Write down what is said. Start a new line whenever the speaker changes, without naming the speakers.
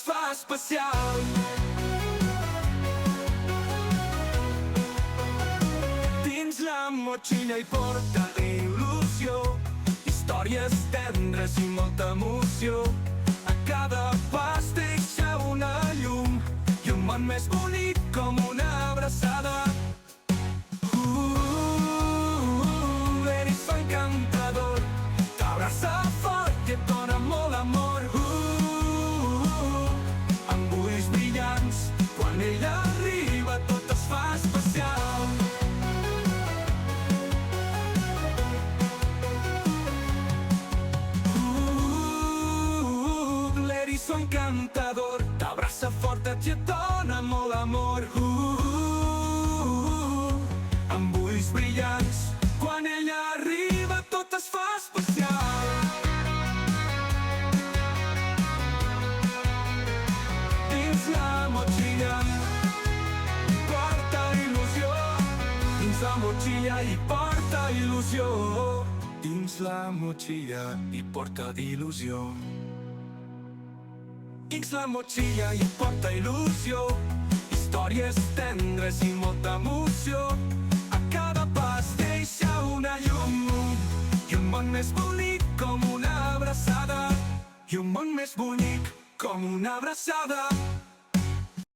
fa especial. Dins la motxilla hi porta il·lusió, històries tendres i molta emoció. A cada pas deixa una llum i un món més bonic com una abraçada. L'eriçó encantador t'abraça fort i et dona molt amor. Amb ulls brillants, quan ella arriba tot es fa especial. L'eriçó encantador t'abraça fort i et dona molt amor. Amb ulls brillants, quan ella arriba tot es fa especial. Dins la motxilla porta il·lusió. Dins la motxilla hi porta il·lusió. Dins la motxilla hi porta il·lusió. Dins la motxilla hi porta il·lusió, històries tendres i molta emoció. A cada pas deixa una llum i un món més bonic com una abraçada. I un món més bonic com una abraçada.